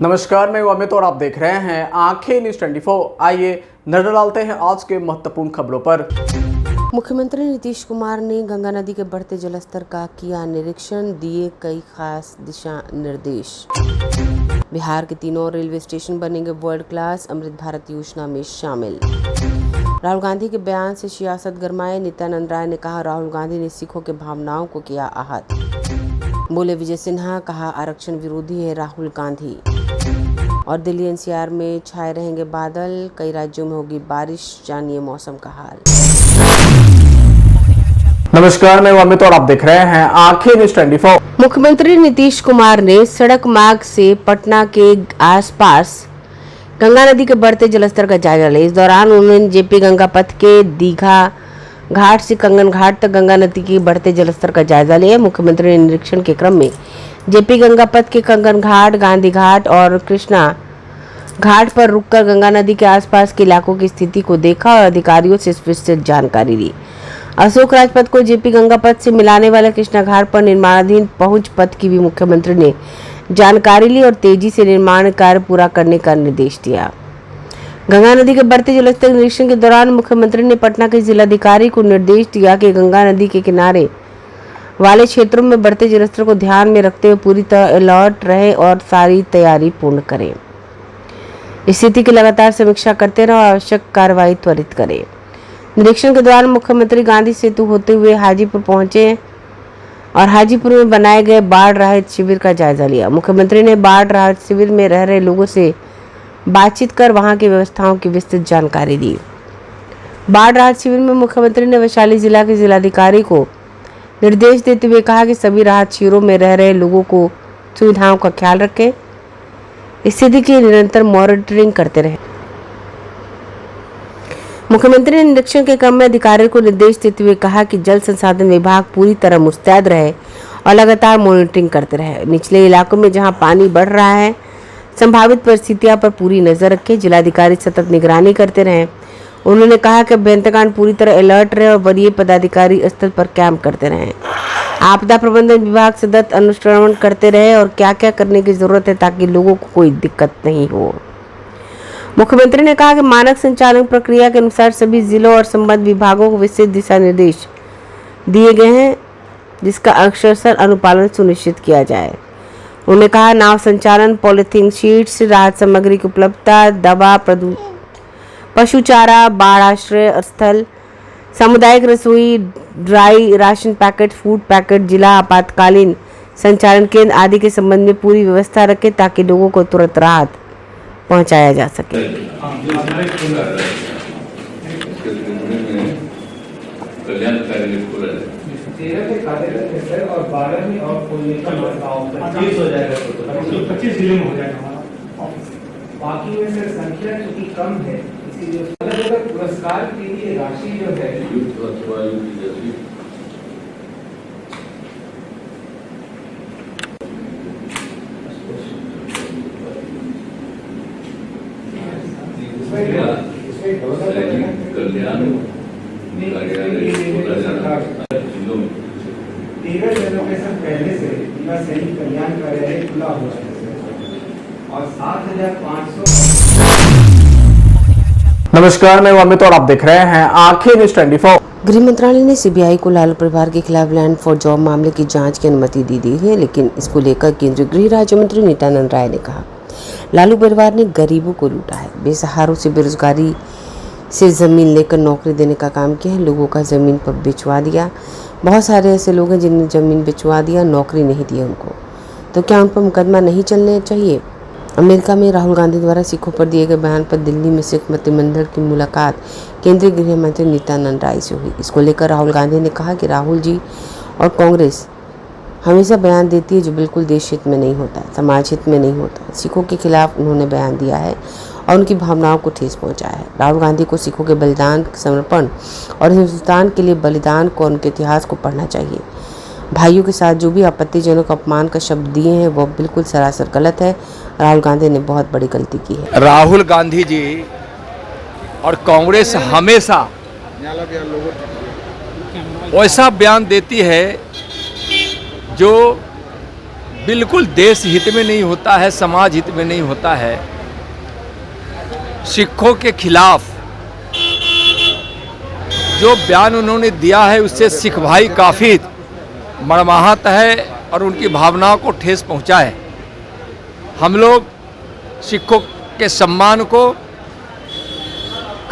नमस्कार, मैं अमित और आप देख रहे हैं आंखें न्यूज 24। आइए नजर डालते हैं आज के महत्वपूर्ण खबरों पर। मुख्यमंत्री नीतीश कुमार ने गंगा नदी के बढ़ते जलस्तर का किया निरीक्षण, दिए कई खास दिशा निर्देश। बिहार के तीनों रेलवे स्टेशन बनेंगे वर्ल्ड क्लास, अमृत भारत योजना में शामिल। राहुल गांधी के बयान से सियासत गरमाए, नित्यानंद राय ने कहा राहुल गांधी ने सिखों के भावनाओं को किया आहत। बोले विजय सिन्हा, कहा आरक्षण विरोधी है राहुल गांधी। और दिल्ली एनसीआर में छाए रहेंगे बादल, कई राज्यों में होगी बारिश, जानिए मौसम का हाल। नमस्कार, मैं अमित और आप देख रहे हैं आंखें न्यूज 24। मुख्यमंत्री नीतीश कुमार ने सड़क मार्ग से पटना के आसपास गंगा नदी के बढ़ते जलस्तर का जायजा लिया। इस दौरान उन्होंने जेपी गंगा पथ के दीघा घाट से कंगन घाट तक गंगा नदी के बढ़ते जलस्तर का जायजा लिया। मुख्यमंत्री ने निरीक्षण के क्रम में जेपी गंगा पथ के कंगन घाट, गांधी घाट और कृष्णा घाट पर रुककर गंगा नदी के आसपास के इलाकों की स्थिति को देखा और अधिकारियों से विस्तृत जानकारी ली। अशोक राजपथ को जेपी गंगा पथ से मिलाने वाले कृष्णा घाट पर निर्माणाधीन पहुंच पथ की भी मुख्यमंत्री ने जानकारी ली और तेजी से निर्माण कार्य पूरा करने का निर्देश दिया। गंगा नदी के बढ़ते जलस्तर निरीक्षण के दौरान मुख्यमंत्री ने पटना के जिलाधिकारी को निर्देश दिया कि गंगा नदी के किनारे वाले क्षेत्रों में बढ़ते जलस्तर को ध्यान में रखते हुए पूरी तरह अलर्ट रहे और सारी तैयारी पूर्ण करें। स्थिति की लगातार समीक्षा करते रहे और आवश्यक कार्रवाई त्वरित करें। निरीक्षण के दौरान मुख्यमंत्री गांधी सेतु होते हुए हाजीपुर पहुंचे और हाजीपुर में बनाए गए बाढ़ राहत शिविर का जायजा लिया। मुख्यमंत्री ने बाढ़ राहत शिविर में रह रहे लोगों से बातचीत कर वहां की व्यवस्थाओं की विस्तृत जानकारी दी। बाढ़ राहत शिविर में मुख्यमंत्री ने वैशाली जिला के जिलाधिकारी को निर्देश देते हुए कहा कि सभी राहत शिविरों में रह रहे लोगों को सुविधाओं का ख्याल रखें, स्थिति की निरंतर मॉनिटरिंग करते रहे। मुख्यमंत्री ने निरीक्षण के क्रम में अधिकारियों को निर्देश देते हुए कहा कि जल संसाधन विभाग पूरी तरह मुस्तैद रहे और लगातार मॉनिटरिंग करते रहे। निचले इलाकों में जहां पानी बढ़ रहा है, संभावित परिस्थितियों पर पूरी नजर रखें। जिलाधिकारी सतत निगरानी करते रहे। उन्होंने कहा कि अभ्यंतरगण पूरी तरह अलर्ट रहे और वरीय पदाधिकारी स्थल पर कैंप करते रहे। आपदा प्रबंधन विभाग सतत अनुश्रवण करते रहे और क्या क्या करने की जरूरत है ताकि लोगों को कोई दिक्कत नहीं हो। मुख्यमंत्री ने कहा कि मानक संचालन प्रक्रिया के अनुसार सभी जिलों और संबद्ध विभागों को विस्तृत दिशा निर्देश दिए गए हैं, जिसका अक्षरशः अनुपालन सुनिश्चित किया जाए। उन्होंने कहा नाव संचालन, पॉलीथीन शीट्स, राहत सामग्री की उपलब्धता, दवा, पशु चारा, बाढ़ आश्रय स्थल, सामुदायिक रसोई, dry ration packet, food packet, जिला आपातकालीन संचालन केंद्र आदि के संबंध में पूरी व्यवस्था रखें ताकि लोगों को तुरंत राहत पहुंचाया जा सके। और 12 में और खोलने का प्रस्ताव 25 हो जाएगा, 25 जिले में हो जाएगा। बाकी में से संख्या क्योंकि कम है, इसीलिए पुरस्कार के लिए राशि जो है कल्याण 13 जनों पहले से सैनिक कल्याण कार्यालय खुला हो और 7,500। नमस्कार, मैं अमित और आप देख रहे हैं आंखें न्यूज 24। गृह मंत्रालय ने सीबीआई को लालू परिवार के खिलाफ लैंड फॉर जॉब मामले की जांच की अनुमति दी है, लेकिन इसको लेकर केंद्रीय गृह राज्य मंत्री नित्यानंद राय ने कहा लालू परिवार ने गरीबों को लूटा है, बेसहारों से बेरोजगारी से ज़मीन लेकर नौकरी देने का काम किया है, लोगों का ज़मीन पर बेचवा दिया। बहुत सारे ऐसे लोग हैं जिन्हें ज़मीन बेचवा दिया, नौकरी नहीं दी उनको, तो क्या उन पर मुकदमा नहीं चलने चाहिए। अमेरिका में राहुल गांधी द्वारा सिखों पर दिए गए बयान पर दिल्ली में सिख मंत्रिमंडल की मुलाकात केंद्रीय गृह मंत्री नित्यानंद राय से हुई। इसको लेकर राहुल गांधी ने कहा कि राहुल जी और कांग्रेस हमेशा बयान देती है जो बिल्कुल देश हित में नहीं होता, समाज हित में नहीं होता। सिखों के खिलाफ उन्होंने बयान दिया है और उनकी भावनाओं को ठेस पहुंचाया है। राहुल गांधी को सिखों के बलिदान, समर्पण और हिंदुस्तान के लिए बलिदान को, उनके इतिहास को पढ़ना चाहिए। भाइयों के साथ जो भी आपत्तिजनक अपमान का शब्द दिए हैं वो बिल्कुल सरासर गलत है। राहुल गांधी ने बहुत बड़ी गलती की है। राहुल गांधी जी और कांग्रेस हमेशा वैसा बयान देती है जो बिल्कुल देश हित में नहीं होता है, समाज हित में नहीं होता है। सिखों के खिलाफ जो बयान उन्होंने दिया है उससे सिख भाई काफ़ी मर्माहत है और उनकी भावनाओं को ठेस पहुंचा है। हम लोग सिखों के सम्मान को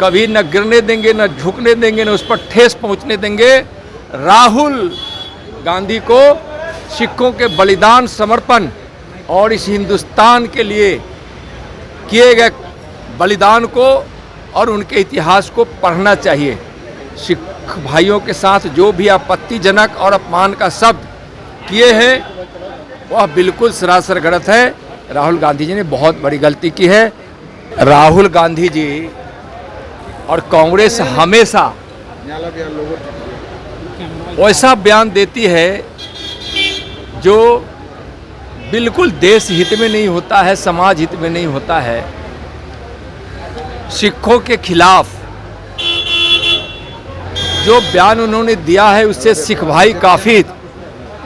कभी न गिरने देंगे, न झुकने देंगे, न उस पर ठेस पहुंचने देंगे। राहुल गांधी को सिखों के बलिदान, समर्पण और इस हिंदुस्तान के लिए किए गए बलिदान को और उनके इतिहास को पढ़ना चाहिए। सिख भाइयों के साथ जो भी आपत्तिजनक और अपमान का शब्द किए हैं वह बिल्कुल सरासर गलत है। राहुल गांधी जी ने बहुत बड़ी गलती की है। राहुल गांधी जी और कांग्रेस हमेशा वैसा बयान देती है जो बिल्कुल देश हित में नहीं होता है, समाज हित में नहीं होता है। सिखों के खिलाफ जो बयान उन्होंने दिया है उससे सिख भाई काफ़ी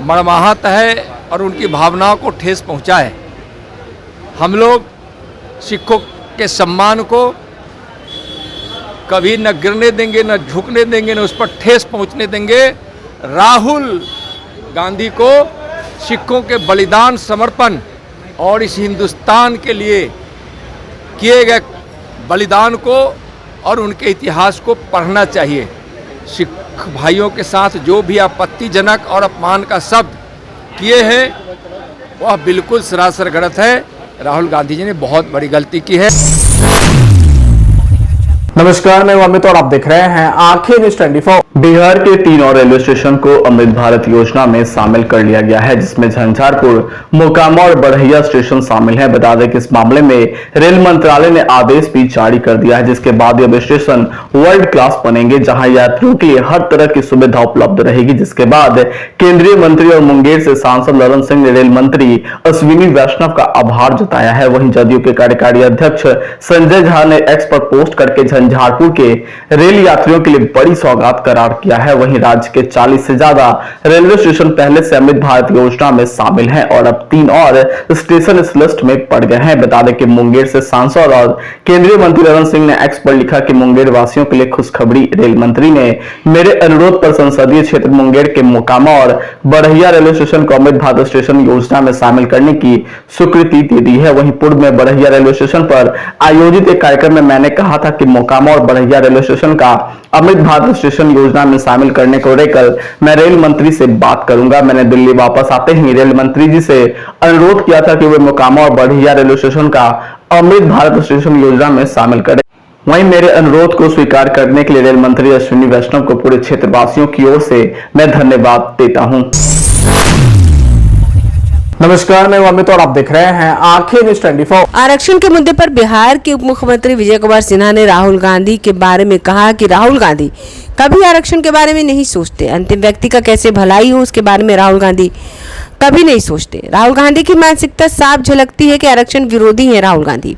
मर्माहत है और उनकी भावनाओं को ठेस पहुंचा है। हम लोग सिखों के सम्मान को कभी न गिरने देंगे, न झुकने देंगे, न उस पर ठेस पहुंचने देंगे। राहुल गांधी को सिखों के बलिदान, समर्पण और इस हिंदुस्तान के लिए किए गए बलिदान को और उनके इतिहास को पढ़ना चाहिए। सिख भाइयों के साथ जो भी आपत्तिजनक और अपमान का शब्द किए हैं वह बिल्कुल सरासर गलत है। राहुल गांधी जी ने बहुत बड़ी गलती की है। नमस्कार, मैं अमित और आप देख रहे हैं आंखें न्यूज़ 24। बिहार के 3 और रेलवे स्टेशन को अमृत भारत योजना में शामिल कर लिया गया है, जिसमें झंझारपुर, मोकामा और बड़हिया स्टेशन शामिल है। बता दें कि इस मामले में रेल मंत्रालय ने आदेश भी जारी कर दिया है, जिसके बाद ये स्टेशन वर्ल्ड क्लास बनेंगे, जहां यात्रियों के लिए हर तरह की सुविधा उपलब्ध रहेगी। जिसके बाद केंद्रीय मंत्री और मुंगेर से सांसद ललन सिंह ने रेल मंत्री अश्विनी वैष्णव का आभार जताया है। वहीं जदयू के कार्यकारी अध्यक्ष संजय झा ने एक्स पर पोस्ट करके झंझारपुर के रेल यात्रियों के लिए बड़ी सौगात करार किया है। वहीं राज्य के 40 से ज्यादा रेलवे स्टेशन पहले से अमृत भारत योजना में शामिल हैं और अब 3 और स्टेशन इस लिस्ट में पड़ गए हैं। बता दें कि मुंगेर से सांसद और केंद्रीय मंत्री ललन सिंह ने एक्स पर लिखा कि मुंगेर वासियों के लिए खुशखबरी, रेल मंत्री ने मेरे अनुरोध पर संसदीय क्षेत्र मुंगेर के मोकामा और बड़हिया रेलवे स्टेशन को अमृत भारत स्टेशन योजना में शामिल करने की स्वीकृति दे दी है। वहीं पूर्व में बड़हिया रेलवे स्टेशन पर आयोजित एक कार्यक्रम में मैंने कहा था कि मोकामा और बड़हिया रेलवे स्टेशन का अमृत भारत स्टेशन योजना में शामिल करने को लेकर मैं रेल मंत्री से बात करूंगा। मैंने दिल्ली वापस आते ही रेल मंत्री जी से अनुरोध किया था कि वे मोकामा और बड़हिया रेलवे स्टेशन का अमृत भारत स्टेशन योजना में शामिल करें। वहीं मेरे अनुरोध को स्वीकार करने के लिए रेल मंत्री अश्विनी वैष्णव को पूरे क्षेत्रवासियों की ओर से मैं धन्यवाद देता हूं। नमस्कार, मैं अमित और आप देख रहे हैं आंखें न्यूज़ 24। आरक्षण के मुद्दे पर बिहार के उप मुख्यमंत्री विजय कुमार सिन्हा ने राहुल गांधी के बारे में कहा कि राहुल गांधी कभी आरक्षण के बारे में नहीं सोचते। अंतिम व्यक्ति का कैसे भलाई हो उसके बारे में राहुल गांधी कभी नहीं सोचते। राहुल गांधी की मानसिकता साफ झलकती है कि आरक्षण विरोधी है। राहुल गांधी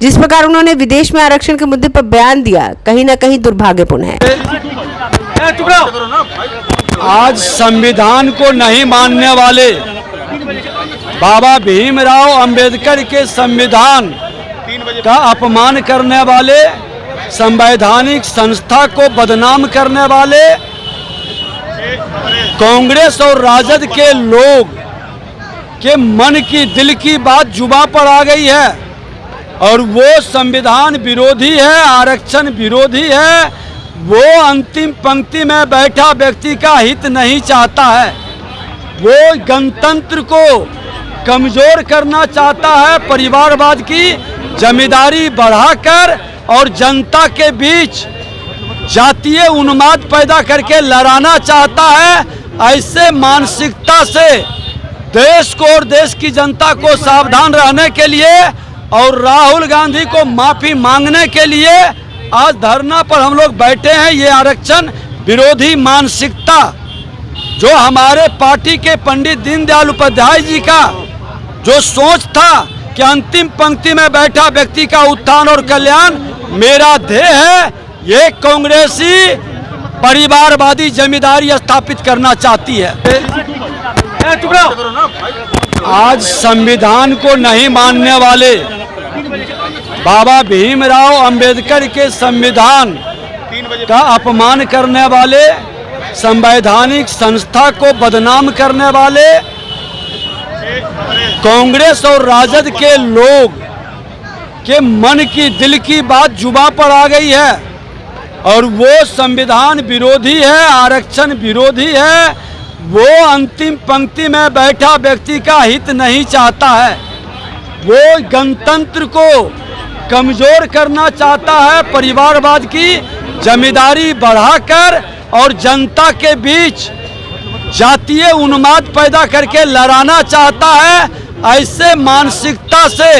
जिस प्रकार उन्होंने विदेश में आरक्षण के मुद्दे पर बयान दिया, कहीं ना कहीं दुर्भाग्यपूर्ण है। आज संविधान को नहीं मानने वाले, बाबा भीमराव अंबेडकर के संविधान का अपमान करने वाले, संवैधानिक संस्था को बदनाम करने वाले कांग्रेस और राजद के लोग के मन की, दिल की बात जुबान पर आ गई है और वो संविधान विरोधी है, आरक्षण विरोधी है। वो अंतिम पंक्ति में बैठा व्यक्ति का हित नहीं चाहता है। वो गणतंत्र को कमजोर करना चाहता है, परिवारवाद की जमींदारी बढ़ाकर और जनता के बीच जातीय उन्माद पैदा करके लड़ाना चाहता है। ऐसे मानसिकता से देश को और देश की जनता को सावधान रहने के लिए और राहुल गांधी को माफी मांगने के लिए आज धरना पर हम लोग बैठे हैं। ये आरक्षण विरोधी मानसिकता जो हमारे पार्टी के पंडित दीनदयाल उपाध्याय जी का जो सोच था कि अंतिम पंक्ति में बैठा व्यक्ति का उत्थान और कल्याण मेरा ध्येय है, ये कांग्रेसी परिवारवादी जमींदारी स्थापित करना चाहती है। आज संविधान को नहीं मानने वाले, बाबा भीमराव अंबेडकर के संविधान का अपमान करने वाले, संवैधानिक संस्था को बदनाम करने वाले कांग्रेस और राजद के लोग के मन की दिल की बात जुबां पर आ गई है और वो संविधान विरोधी है, आरक्षण विरोधी है। वो अंतिम पंक्ति में बैठा व्यक्ति का हित नहीं चाहता है, वो गणतंत्र को कमजोर करना चाहता है, परिवारवाद की जमींदारी बढ़ाकर और जनता के बीच जातीय उन्माद पैदा करके लड़ाना चाहता है। ऐसे मानसिकता से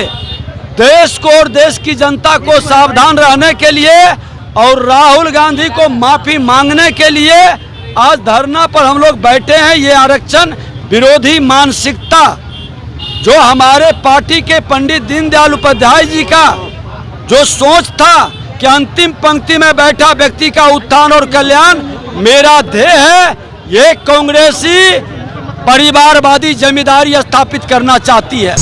देश को और देश की जनता को सावधान रहने के लिए और राहुल गांधी को माफी मांगने के लिए आज धरना पर हम लोग बैठे हैं। ये आरक्षण विरोधी मानसिकता जो हमारे पार्टी के पंडित दीनदयाल उपाध्याय जी का जो सोच था कि अंतिम पंक्ति में बैठा व्यक्ति का उत्थान और कल्याण मेरा ध्येय है, ये कांग्रेसी परिवारवादी जमींदारी स्थापित करना चाहती है।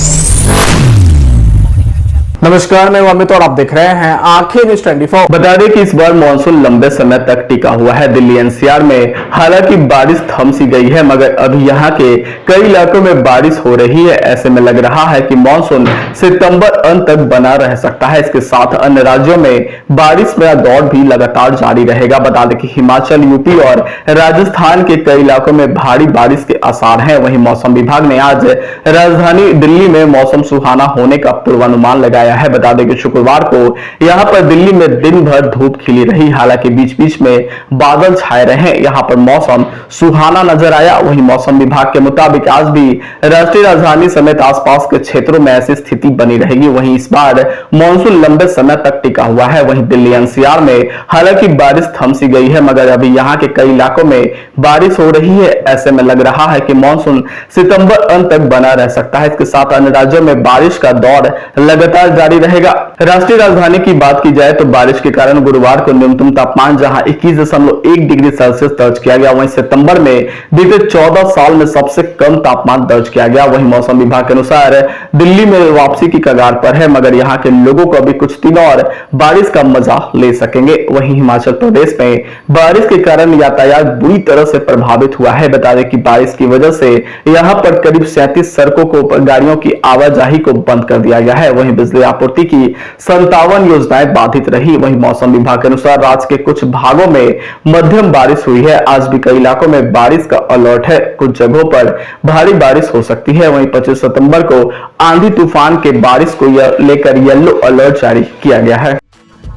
नमस्कार, मैं अमित और आप देख रहे हैं आंखें न्यूज 24। बता दें कि इस बार मानसून लंबे समय तक टिका हुआ है। दिल्ली एनसीआर में हालांकि बारिश थम सी गई है, मगर अभी यहां के कई इलाकों में बारिश हो रही है। ऐसे में लग रहा है कि मानसून सितंबर अंत तक बना रह सकता है। इसके साथ अन्य राज्यों में बारिश का दौर भी लगातार जारी रहेगा। बता दें कि हिमाचल, यूपी और राजस्थान के कई इलाकों में भारी बारिश के आसार हैं। वहीं मौसम विभाग ने आज राजधानी दिल्ली में मौसम सुहाना होने का पूर्वानुमान लगाया है। बता दें कि शुक्रवार को यहां पर दिल्ली में दिन भर धूप खिली रही, हालांकि बीच बीच में बादल छाए रहे। यहां पर मौसम सुहाना नजर आया। वहीं मौसम विभाग के मुताबिक आज भी राष्ट्रीय राजधानी समेत आसपास के क्षेत्रों में ऐसी स्थिति बनी रहेगी। वहीं इस बार मानसून लंबे समय तक टिका हुआ है। वहीं दिल्ली एनसीआर में हालांकि बारिश थम सी गई है, मगर अभी यहां के कई इलाकों में बारिश हो रही है। ऐसे में लग रहा है कि मानसून सितंबर अंत तक बना रह सकता है। इसके साथ अन्य राज्यों में बारिश का दौर लगातार जारी रहेगा। राष्ट्रीय राजधानी की बात की जाए तो बारिश के कारण गुरुवार को न्यूनतम तापमान जहां 21.1 डिग्री सेल्सियस दर्ज किया गया, वहीं सितंबर में बीते 14 साल में सबसे कम तापमान दर्ज किया गया। वहीं मौसम विभाग के अनुसार दिल्ली में वापसी की कगार पर है, मगर यहां के लोगों को अभी कुछ दिनों और बारिश का मजा ले सकेंगे। वहीं हिमाचल प्रदेश में बारिश के कारण यातायात बुरी तरह से प्रभावित हुआ है। बता दें कि बारिश की वजह से यहां पर करीब 37 सड़कों को गाड़ियों की आवाजाही को बंद कर दिया गया है। वहीं बिजली आपूर्ति की 57 योजनाएं बाधित रही। वहीं मौसम विभाग के अनुसार राज्य के कुछ भागों में मध्यम बारिश हुई है। आज भी कई इलाकों में बारिश का अलर्ट है, कुछ जगहों पर भारी बारिश हो सकती है। वहीं 25 सितंबर को आंधी तूफान के बारिश को लेकर येलो अलर्ट जारी किया गया है।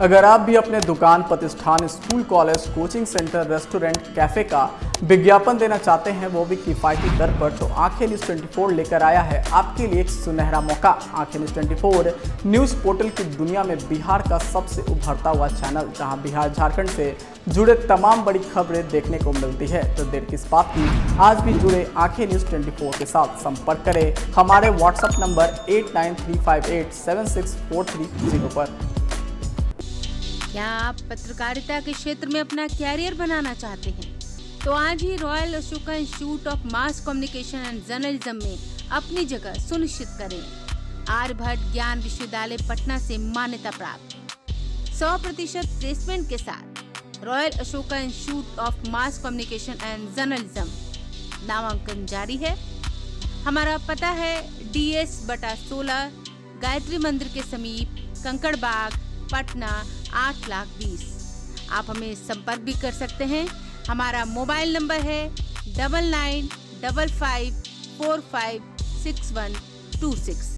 अगर आप भी अपने दुकान, प्रतिष्ठान, school, college, coaching centre, restaurant, cafe का विज्ञापन देना चाहते हैं, वो भी किफायती दर पर, तो आंखें न्यूज 24 लेकर आया है आपके लिए एक सुनहरा मौका। आंखें न्यूज 24 न्यूज पोर्टल की दुनिया में बिहार का सबसे उभरता हुआ चैनल, जहां बिहार झारखंड से जुड़े तमाम बड़ी खबरें देखने को मिलती है। तो देर किस बात की, आज भी जुड़े आंखें न्यूज 24 के साथ। संपर्क करें हमारे व्हाट्सएप नंबर 8935876430 पर। क्या आप पत्रकारिता के क्षेत्र में अपना कैरियर बनाना चाहते हैं? तो आज ही Royal Ashoka Institute of Mass Communication and Journalism में अपनी जगह सुनिश्चित करें। आर्यभट्ट ज्ञान विश्वविद्यालय पटना से मान्यता प्राप्त 100% प्लेसमेंट के साथ royal Ashoka Institute of Mass Communication and journalism नामांकन जारी है। हमारा पता है DS/16 गायत्री मंदिर के समीप, कंकड़ बाग, पटना 8,20,000। आप हमें संपर्क भी कर सकते हैं। हमारा मोबाइल नंबर है 9955456126।